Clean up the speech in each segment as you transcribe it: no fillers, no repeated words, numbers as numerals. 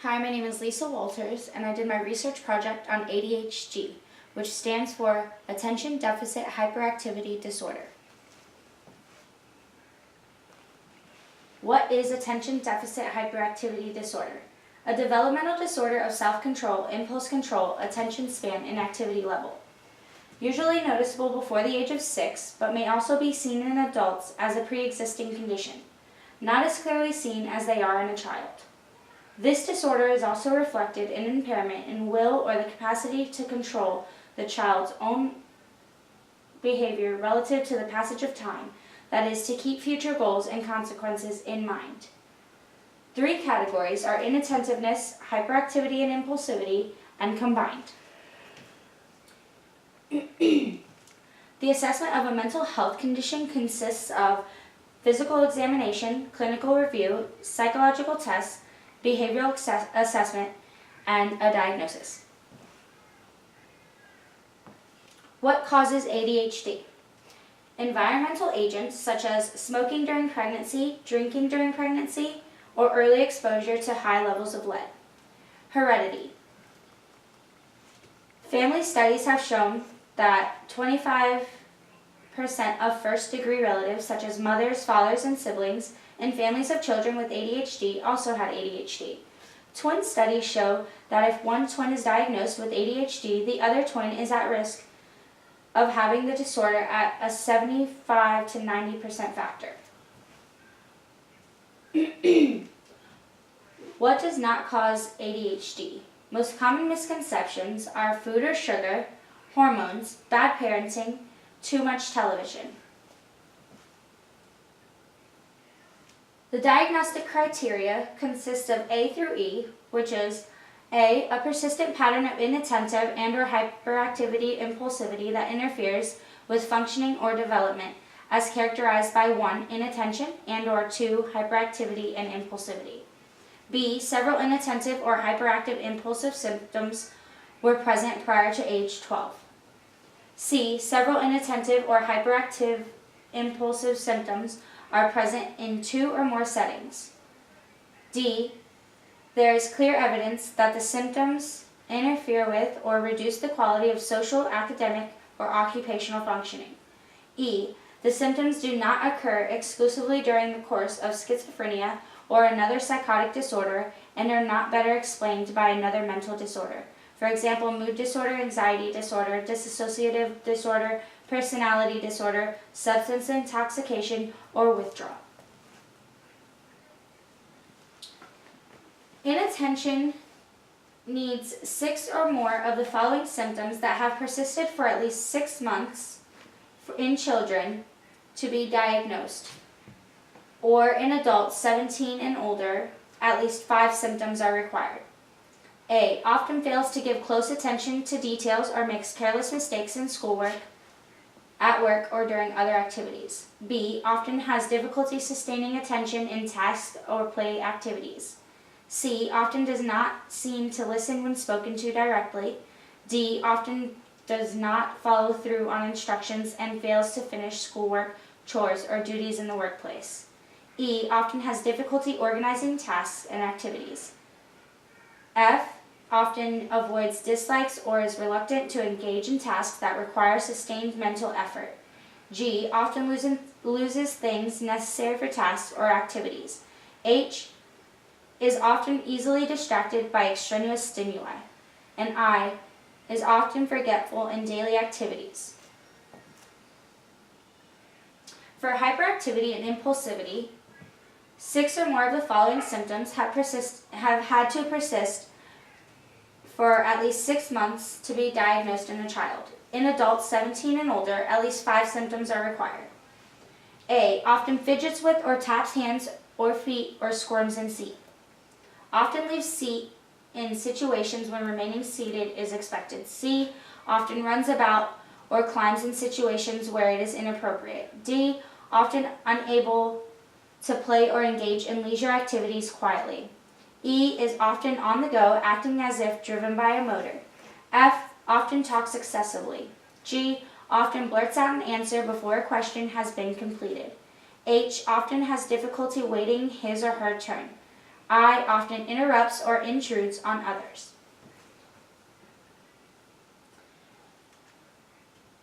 Hi, my name is Lisa Walters, and I did my research project on ADHD, which stands for Attention Deficit Hyperactivity Disorder. What is Attention Deficit Hyperactivity Disorder? A developmental disorder of self-control, impulse control, attention span, and activity level. Usually noticeable before the age of 6, but may also be seen in adults as a pre-existing condition, not as clearly seen as they are in a child. This disorder is also reflected in impairment in will or the capacity to control the child's own behavior relative to the passage of time, that is, to keep future goals and consequences in mind. 3 categories are inattentiveness, hyperactivity and impulsivity, and combined. The assessment of a mental health condition consists of physical examination, clinical review, psychological tests, behavioral assessment, and a diagnosis. What causes ADHD? Environmental agents such as smoking during pregnancy, drinking during pregnancy, or early exposure to high levels of lead. Heredity. Family studies have shown that 25% of first-degree relatives, such as mothers, fathers, and siblings, in families of children with ADHD also had ADHD. Twin studies show that if one twin is diagnosed with ADHD, the other twin is at risk of having the disorder at a 75 to 90% factor. What does not cause ADHD? Most common misconceptions are food or sugar, hormones, bad parenting, too much television. The diagnostic criteria consists of A through E, which is A, a persistent pattern of inattentive and/or hyperactivity impulsivity that interferes with functioning or development, as characterized by 1, inattention, and/or 2, hyperactivity and impulsivity. B, several inattentive or hyperactive impulsive symptoms were present prior to age 12. C, several inattentive or hyperactive impulsive symptoms are present in 2 or more settings. D, there is clear evidence that the symptoms interfere with or reduce the quality of social, academic, or occupational functioning. E, the symptoms do not occur exclusively during the course of schizophrenia or another psychotic disorder and are not better explained by another mental disorder. For example, mood disorder, anxiety disorder, dissociative disorder, personality disorder, substance intoxication, or withdrawal. Inattention needs 6 or more of the following symptoms that have persisted for at least 6 months in children to be diagnosed, or in adults 17 and older, at least 5 symptoms are required. A, often fails to give close attention to details or makes careless mistakes in schoolwork, at work, or during other activities. B, often has difficulty sustaining attention in tasks or play activities. C, often does not seem to listen when spoken to directly. D, often does not follow through on instructions and fails to finish schoolwork, chores, or duties in the workplace. E, often has difficulty organizing tasks and activities. F, often avoids, dislikes, or is reluctant to engage in tasks that require sustained mental effort. G, often loses things necessary for tasks or activities. H, is often easily distracted by extraneous stimuli. And I, is often forgetful in daily activities. For hyperactivity and impulsivity, 6 or more of the following symptoms have had to persist for at least 6 months to be diagnosed in a child. In adults 17 and older, at least 5 symptoms are required. A, often fidgets with or taps hands or feet or squirms in seat. Often leaves seat in situations when remaining seated is expected. C, often runs about or climbs in situations where it is inappropriate. D, often unable to play or engage in leisure activities quietly. E, is often on the go, acting as if driven by a motor. F, often talks excessively. G, often blurts out an answer before a question has been completed. H, often has difficulty waiting his or her turn. eye often interrupts or intrudes on others.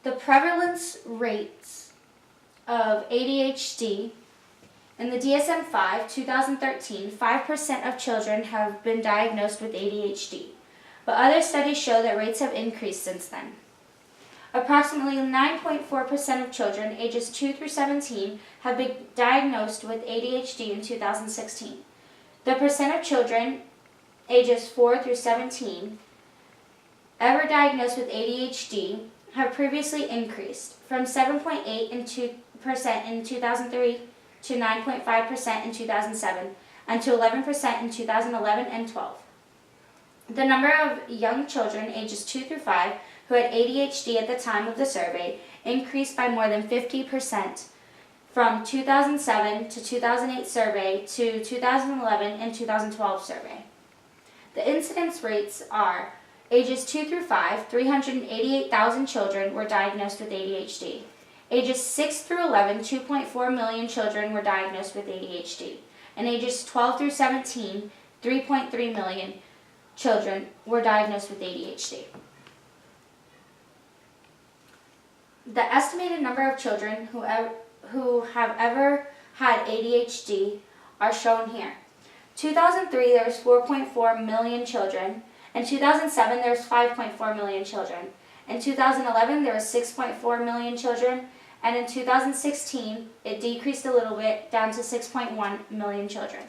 The prevalence rates of ADHD in the DSM-5 2013, 5% of children have been diagnosed with ADHD, but other studies show that rates have increased since then. Approximately 9.4% of children ages 2 through 17 have been diagnosed with ADHD in 2016. The percent of children ages 4 through 17 ever diagnosed with ADHD have previously increased from 7.8% in 2003 to 9.5% in 2007 and to 11% in 2011 and 12. The number of young children ages 2 through 5 who had ADHD at the time of the survey increased by more than 50% from 2007 to 2008 survey to 2011 and 2012 survey. The incidence rates are ages 2 through 5, 388,000 children were diagnosed with ADHD. Ages 6 through 11, 2.4 million children were diagnosed with ADHD. And ages 12 through 17, 3.3 million children were diagnosed with ADHD. The estimated number of children who have ever had ADHD are shown here. 2003, there was 4.4 million children. In 2007, there was 5.4 million children. In 2011, there was 6.4 million children. And in 2016, it decreased a little bit down to 6.1 million children.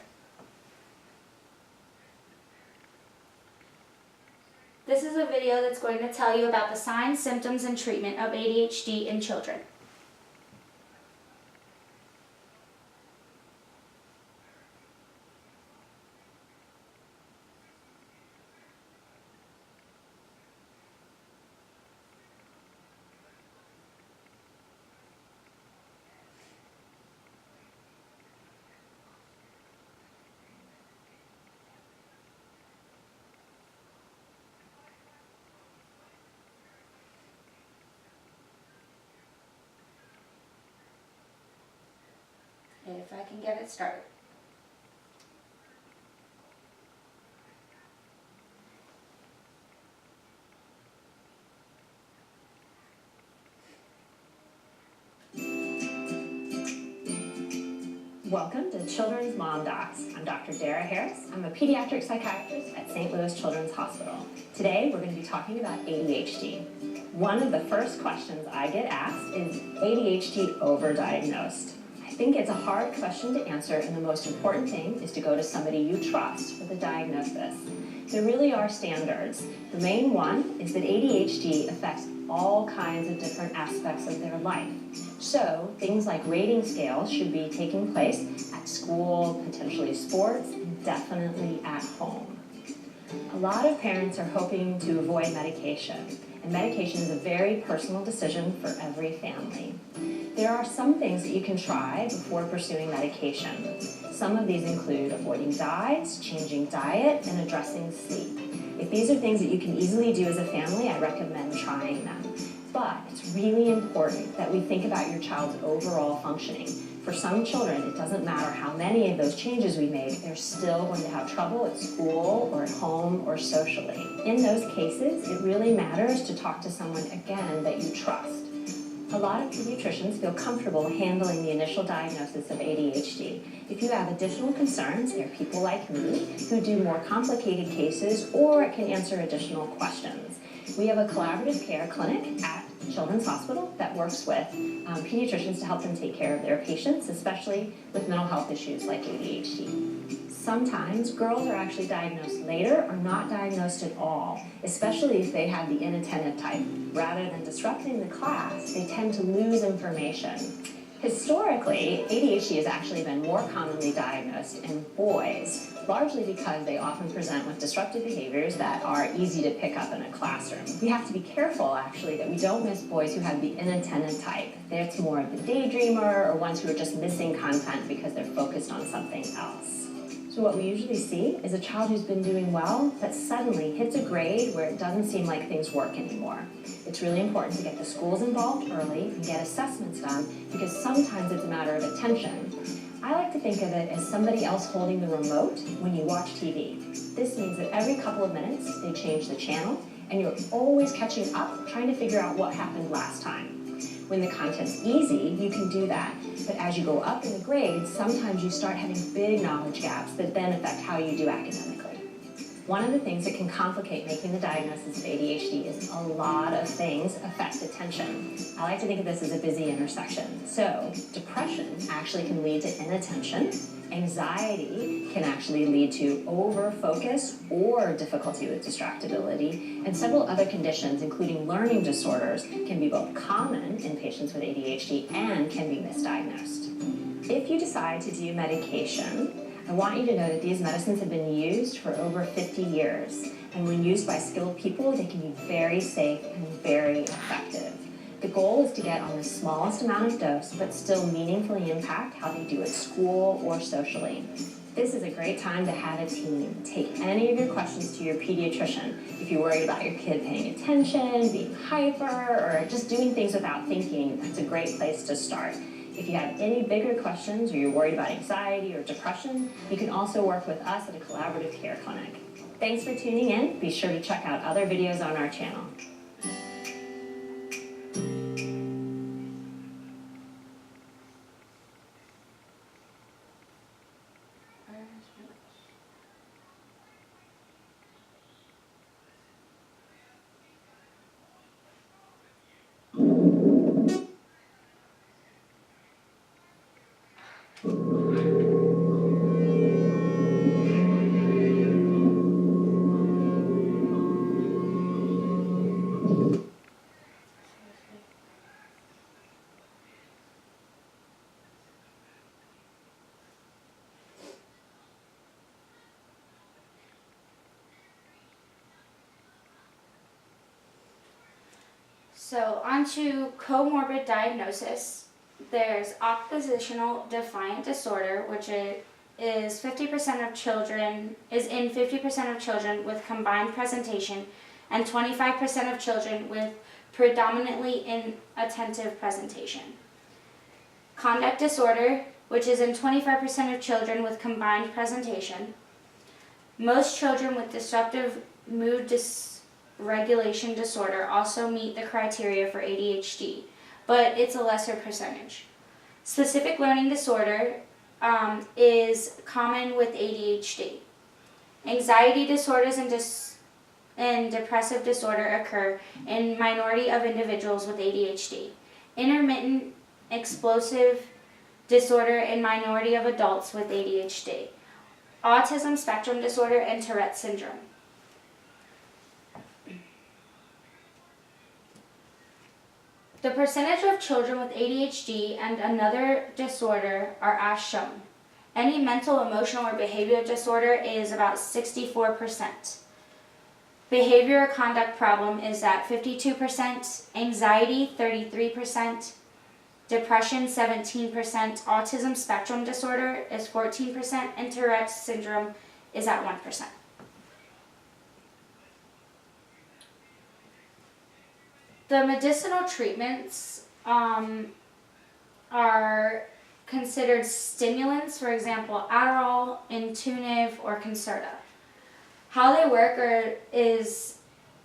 This is a video that's going to tell you about the signs, symptoms, and treatment of ADHD in children. If I can get it started. Welcome to Children's Mom Docs. I'm Dr. Dara Harris. I'm a pediatric psychiatrist at St. Louis Children's Hospital. Today we're going to be talking about ADHD. One of the first questions I get asked is ADHD overdiagnosed? I think it's a hard question to answer, and the most important thing is to go to somebody you trust for the diagnosis. There really are standards. The main one is that ADHD affects all kinds of different aspects of their life. So things like rating scales should be taking place at school, potentially sports, and definitely at home. A lot of parents are hoping to avoid medication, and medication is a very personal decision for every family. There are some things that you can try before pursuing medication. Some of these include avoiding dyes, changing diet, and addressing sleep. If these are things that you can easily do as a family, I recommend trying them. But it's really important that we think about your child's overall functioning. For some children, it doesn't matter how many of those changes we make, they're still going to have trouble at school or at home or socially. In those cases, it really matters to talk to someone, again, that you trust. A lot of pediatricians feel comfortable handling the initial diagnosis of ADHD. If you have additional concerns, there are people like me who do more complicated cases or can answer additional questions. We have a collaborative care clinic at Children's Hospital that works with pediatricians to help them take care of their patients, especially with mental health issues like ADHD. Sometimes girls are actually diagnosed later or not diagnosed at all, especially if they have the inattentive type. Rather than disrupting the class, they tend to lose information. Historically, ADHD has actually been more commonly diagnosed in boys, largely because they often present with disruptive behaviors that are easy to pick up in a classroom. We have to be careful, actually, that we don't miss boys who have the inattentive type. That's more of the daydreamer or ones who are just missing content because they're focused on something else. So what we usually see is a child who's been doing well but suddenly hits a grade where it doesn't seem like things work anymore. It's really important to get the schools involved early and get assessments done because sometimes it's a matter of attention. I like to think of it as somebody else holding the remote when you watch TV. This means that every couple of minutes they change the channel and you're always catching up, trying to figure out what happened last time. When the content's easy, you can do that. But as you go up in the grades, sometimes you start having big knowledge gaps that then affect how you do academically. One of the things that can complicate making the diagnosis of ADHD is a lot of things affect attention. I like to think of this as a busy intersection. So depression actually can lead to inattention. Anxiety can actually lead to over-focus or difficulty with distractibility. And several other conditions, including learning disorders, can be both common in patients with ADHD and can be misdiagnosed. If you decide to do medication, I want you to know that these medicines have been used for over 50 years, and when used by skilled people, they can be very safe and very effective. The goal is to get on the smallest amount of dose, but still meaningfully impact how they do at school or socially. This is a great time to have a team. Take any of your questions to your pediatrician. If you're worried about your kid paying attention, being hyper, or just doing things without thinking, that's a great place to start. If you have any bigger questions or you're worried about anxiety or depression, you can also work with us at a collaborative care clinic. Thanks for tuning in. Be sure to check out other videos on our channel. So on to comorbid diagnosis. There's oppositional defiant disorder, which is 50% of children is in 50% of children with combined presentation, and 25% of children with predominantly inattentive presentation. Conduct disorder, which is in 25% of children with combined presentation. Most children with disruptive mood dysregulation disorder also meet the criteria for ADHD, but it's a lesser percentage. Specific learning disorder is common with ADHD. Anxiety disorders and depressive disorder occur in minority of individuals with ADHD. Intermittent explosive disorder in minority of adults with ADHD. Autism spectrum disorder and Tourette syndrome. The percentage of children with ADHD and another disorder are as shown. Any mental, emotional, or behavioral disorder is about 64%. Behavior or conduct problem is at 52%, anxiety 33%, depression 17%, autism spectrum disorder is 14%, and Tourette syndrome is at 1%. The medicinal treatments are considered stimulants, for example, Adderall, Intuniv, or Concerta. How they work is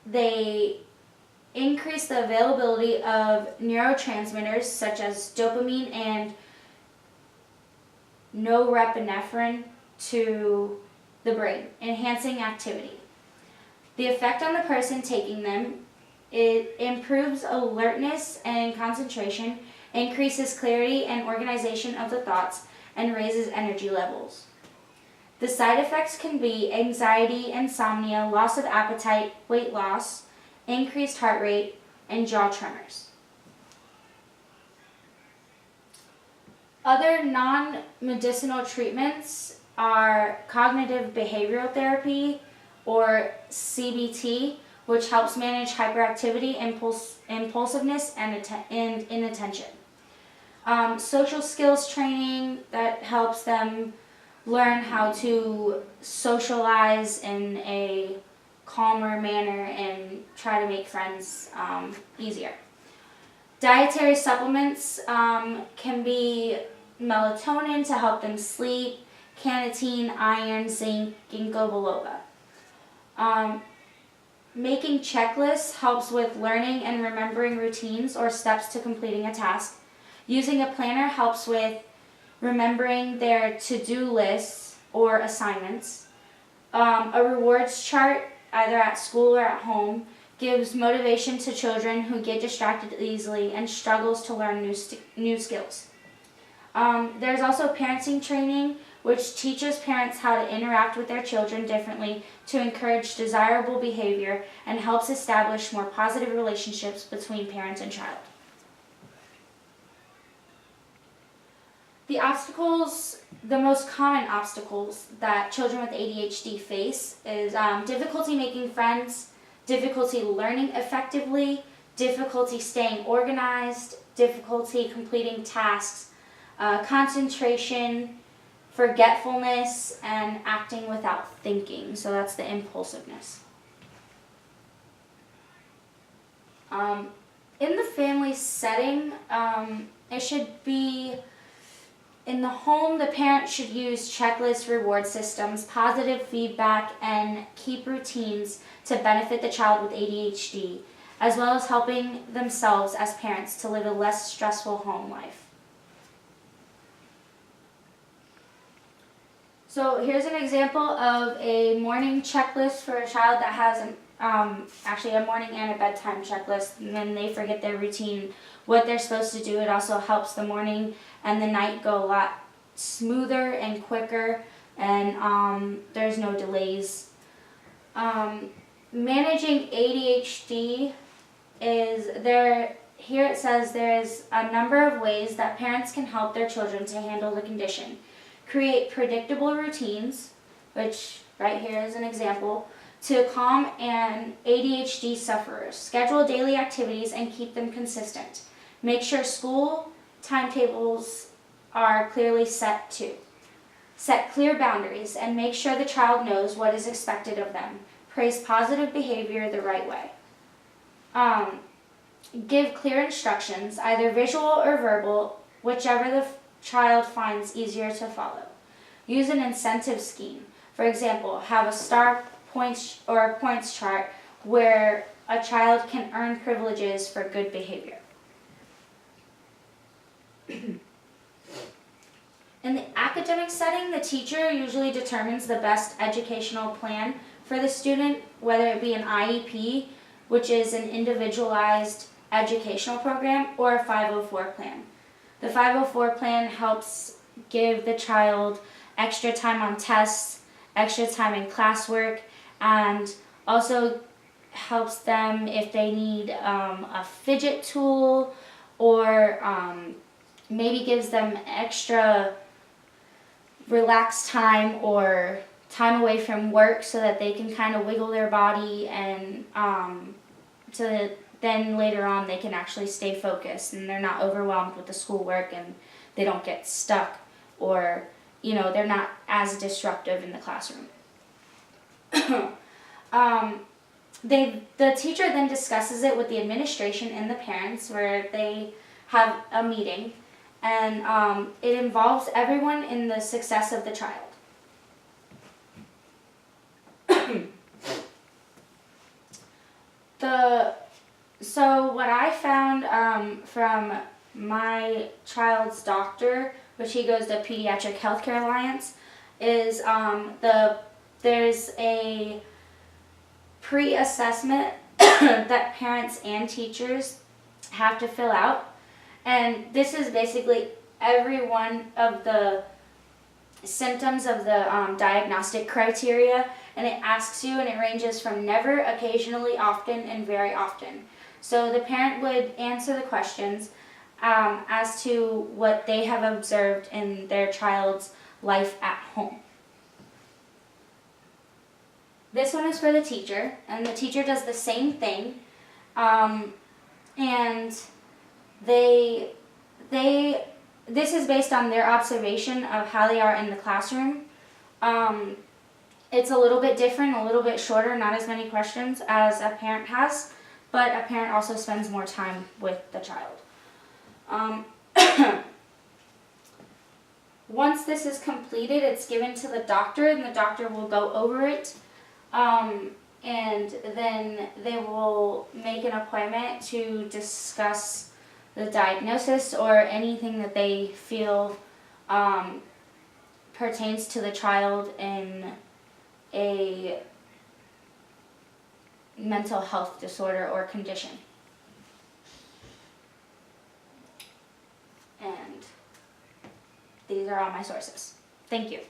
they increase the availability of neurotransmitters such as dopamine and norepinephrine to the brain, enhancing activity. The effect on the person taking them, it improves alertness and concentration, increases clarity and organization of the thoughts, and raises energy levels. The side effects can be anxiety, insomnia, loss of appetite, weight loss, increased heart rate, and jaw tremors. Other non-medicinal treatments are cognitive behavioral therapy, or CBT, which helps manage hyperactivity, impulsiveness, and inattention. Social skills training that helps them learn how to socialize in a calmer manner and try to make friends easier. Dietary supplements can be melatonin to help them sleep, carnitine, iron, zinc, ginkgo biloba. Making checklists helps with learning and remembering routines or steps to completing a task. Using a planner helps with remembering their to-do lists or assignments. A rewards chart, either at school or at home, gives motivation to children who get distracted easily and struggles to learn new skills. There's also parenting training, which teaches parents how to interact with their children differently to encourage desirable behavior and helps establish more positive relationships between parent and child. The most common obstacles that children with ADHD face is difficulty making friends, difficulty learning effectively, difficulty staying organized, difficulty completing tasks, concentration, forgetfulness, and acting without thinking. So that's the impulsiveness. In the family setting, it should be in the home. The parent should use checklists, reward systems, positive feedback, and keep routines to benefit the child with ADHD, as well as helping themselves as parents to live a less stressful home life. So here's an example of a morning checklist for a child that has actually a morning and a bedtime checklist. And when they forget their routine, what they're supposed to do, it also helps the morning and the night go a lot smoother and quicker, and there's no delays. Managing ADHD here it says there is a number of ways that parents can help their children to handle the condition. Create predictable routines, which right here is an example, to calm an ADHD sufferers. Schedule daily activities and keep them consistent. Make sure school timetables are clearly set too. Set clear boundaries and make sure the child knows what is expected of them. Praise positive behavior the right way. Give clear instructions, either visual or verbal, whichever the child finds easier to follow. Use an incentive scheme. For example, have a star points or a points chart where a child can earn privileges for good behavior. In the academic setting, the teacher usually determines the best educational plan for the student, whether it be an IEP, which is an individualized educational program, or a 504 plan. The 504 plan helps give the child extra time on tests, extra time in classwork, and also helps them if they need a fidget tool, or maybe gives them extra relaxed time or time away from work so that they can kind of wiggle their body, and so that then later on they can actually stay focused and they're not overwhelmed with the schoolwork and they don't get stuck, or they're not as disruptive in the classroom. The teacher then discusses it with the administration and the parents, where they have a meeting, and it involves everyone in the success of the child. So what I found from my child's doctor, which he goes to Pediatric Healthcare Alliance, is there's a pre-assessment that parents and teachers have to fill out, and this is basically every one of the symptoms of the diagnostic criteria, and it asks you, and it ranges from never, occasionally, often, and very often. So the parent would answer the questions as to what they have observed in their child's life at home. This one is for the teacher, and the teacher does the same thing, and this is based on their observation of how they are in the classroom. It's a little bit different, a little bit shorter, not as many questions as a parent has, but a parent also spends more time with the child. Once this is completed, it's given to the doctor, and the doctor will go over it, and then they will make an appointment to discuss the diagnosis or anything that they feel pertains to the child in a mental health disorder or condition. And these are all my sources. Thank you.